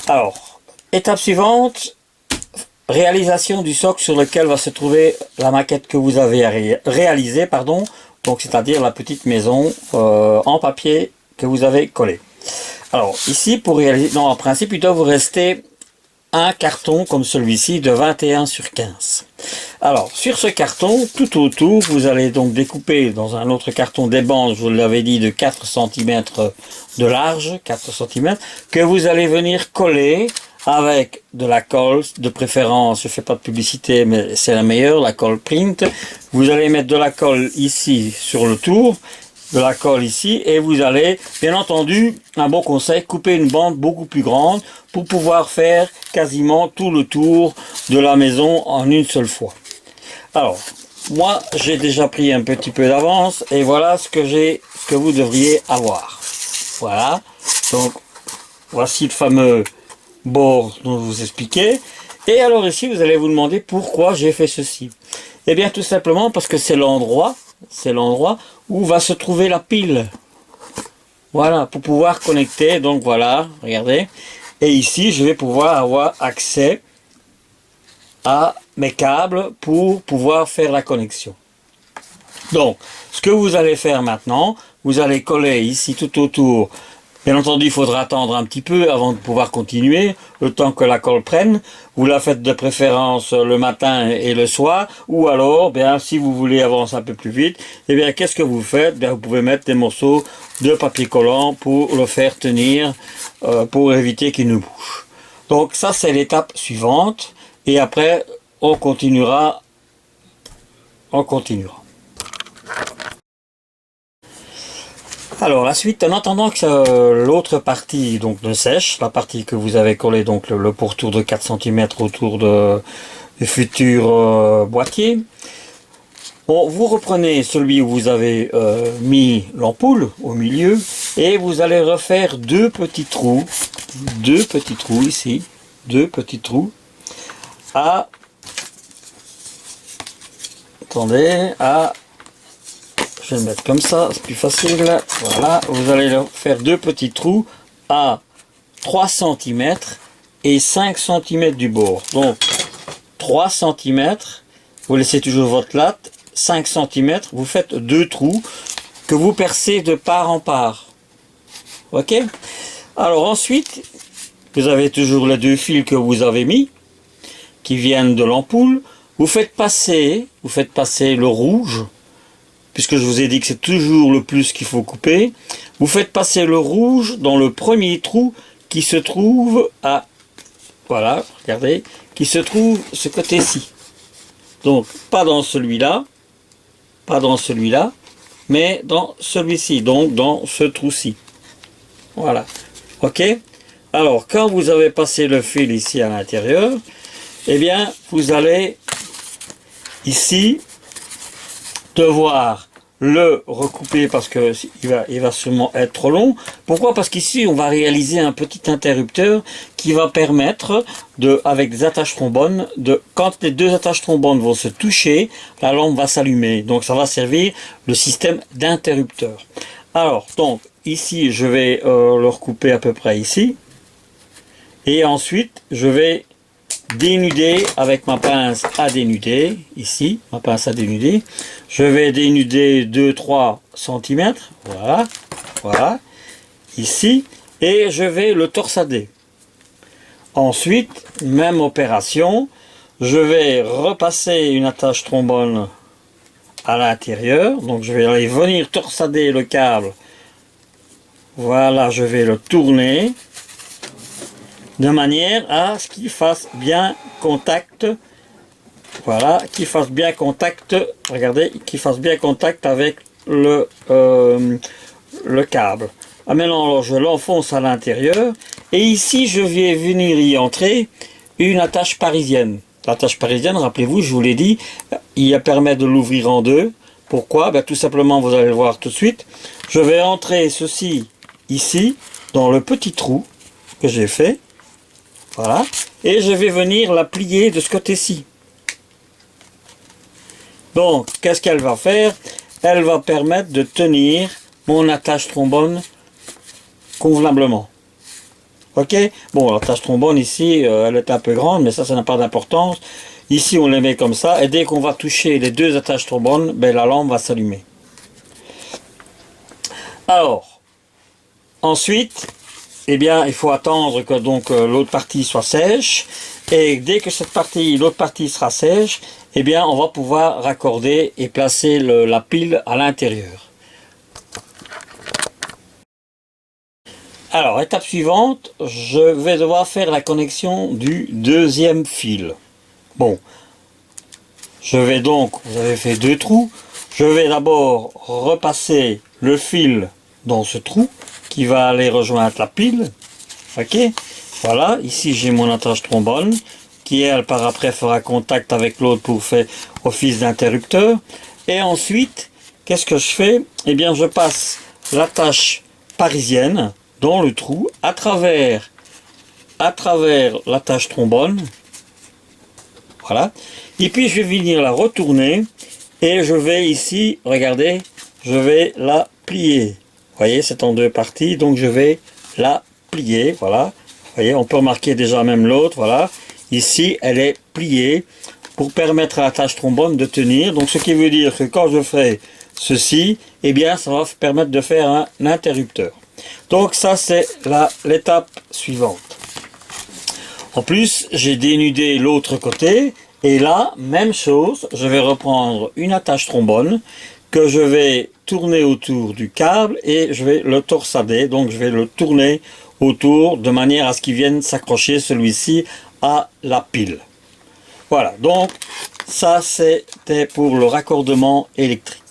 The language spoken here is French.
Alors, étape suivante, réalisation du socle sur lequel va se trouver la maquette que vous avez réalisée, pardon, donc c'est-à-dire la petite maison en papier que vous avez collée. Alors ici, pour réaliser, non, en principe il doit vous rester un carton comme celui-ci de 21 sur 15. Alors sur ce carton, tout autour, vous allez donc découper dans un autre carton des bandes, je vous l'avais dit, de 4 cm de large, 4 cm, que vous allez venir coller avec de la colle, de préférence, je fais pas de publicité, mais c'est la meilleure, la colle print. Vous allez mettre de la colle ici sur le tour, de la colle ici, et vous allez, bien entendu, un bon conseil, couper une bande beaucoup plus grande pour pouvoir faire quasiment tout le tour de la maison en une seule fois. Alors, moi, j'ai déjà pris un petit peu d'avance, et voilà ce que vous devriez avoir. Voilà, donc, voici le fameux bord dont je vous expliquais. Et alors ici, vous allez vous demander pourquoi j'ai fait ceci. Eh bien, tout simplement parce que c'est l'endroit où va se trouver la pile. Voilà, pour pouvoir connecter. Donc voilà, regardez. Et ici, je vais pouvoir avoir accès à mes câbles pour pouvoir faire la connexion. Donc, ce que vous allez faire maintenant, vous allez coller ici tout autour. Bien entendu, il faudra attendre un petit peu avant de pouvoir continuer, le temps que la colle prenne. Vous la faites de préférence le matin et le soir, ou alors, bien, si vous voulez avancer un peu plus vite, eh bien, qu'est-ce que vous faites? Bien, vous pouvez mettre des morceaux de papier collant pour le faire tenir, pour éviter qu'il ne bouge. Donc, ça, c'est l'étape suivante. Et après, on continuera. Alors la suite, en attendant que l'autre partie donc ne sèche, la partie que vous avez collée, donc le pourtour de 4 cm autour du futur boîtier, bon, vous reprenez celui où vous avez mis l'ampoule au milieu et vous allez refaire deux petits trous ici, deux petits trous à, attendez, à, je vais le mettre comme ça, c'est plus facile. Voilà, vous allez faire deux petits trous à 3 cm et 5 cm du bord. Donc 3 cm, vous laissez toujours votre latte, 5 cm, vous faites deux trous que vous percez de part en part. Ok? Alors ensuite, vous avez toujours les deux fils que vous avez mis, qui viennent de l'ampoule. Vous faites passer le rouge, puisque je vous ai dit que c'est toujours le plus qu'il faut couper. Vous faites passer le rouge dans le premier trou qui se trouve à, voilà, regardez, qui se trouve ce côté-ci. Donc, pas dans celui-là, mais dans celui-ci, donc dans ce trou-ci. Voilà, ok? Alors, quand vous avez passé le fil ici à l'intérieur, eh bien, vous allez ici devoir le recouper parce que il va sûrement être trop long. Pourquoi? Parce qu'ici on va réaliser un petit interrupteur qui va permettre de, avec des attaches trombones, quand les deux attaches trombones vont se toucher, la lampe va s'allumer. Donc ça va servir le système d'interrupteur. Alors donc ici je vais le recouper à peu près ici et ensuite je vais dénuder avec ma pince à dénuder, ici, ma pince à dénuder. Je vais dénuder 2-3 cm, voilà, ici, et je vais le torsader. Ensuite, même opération, je vais repasser une attache trombone à l'intérieur, donc je vais aller venir torsader le câble. Voilà, je vais le tourner de manière à ce qu'il fasse bien contact, voilà, qu'il fasse bien contact, regardez, qu'il fasse bien contact avec le câble. Ah, maintenant, alors, je l'enfonce à l'intérieur, et ici, je vais venir y entrer une attache parisienne. L'attache parisienne, rappelez-vous, je vous l'ai dit, il permet de l'ouvrir en deux. Pourquoi? Ben, tout simplement, vous allez le voir tout de suite. Je vais entrer ceci ici, dans le petit trou que j'ai fait. Voilà, et je vais venir la plier de ce côté-ci. Donc, qu'est-ce qu'elle va faire? Elle va permettre de tenir mon attache trombone convenablement. Ok, bon, l'attache trombone ici, elle est un peu grande, mais ça n'a pas d'importance. Ici, on les met comme ça, et dès qu'on va toucher les deux attaches trombones, ben, la lampe va s'allumer. Alors, ensuite, eh bien, il faut attendre que donc l'autre partie soit sèche, et dès que l'autre partie sera sèche, eh bien, on va pouvoir raccorder et placer la pile à l'intérieur. Alors, étape suivante, je vais devoir faire la connexion du deuxième fil. Bon, je vais donc, vous avez fait 2 trous, je vais d'abord repasser le fil dans ce trou qui va aller rejoindre la pile. Ok, voilà, ici j'ai mon attache trombone qui elle par après fera contact avec l'autre pour faire office d'interrupteur. Et ensuite, qu'est-ce que je fais? Eh bien, je passe l'attache parisienne dans le trou à travers l'attache trombone. Voilà. Et puis je vais venir la retourner et je vais ici, regardez, je vais la plier. Vous voyez, c'est en 2 parties, donc je vais la plier. Voilà. Vous voyez, on peut remarquer déjà même l'autre. Voilà. Ici, elle est pliée pour permettre à l'attache trombone de tenir. Donc ce qui veut dire que quand je ferai ceci, eh bien, ça va permettre de faire un interrupteur. Donc ça, c'est l'étape suivante. En plus, j'ai dénudé l'autre côté. Et là, même chose, je vais reprendre une attache trombone que je vais tourner autour du câble et je vais le torsader. Donc je vais le tourner autour de manière à ce qu'il vienne s'accrocher celui-ci à la pile. Voilà, donc ça c'était pour le raccordement électrique.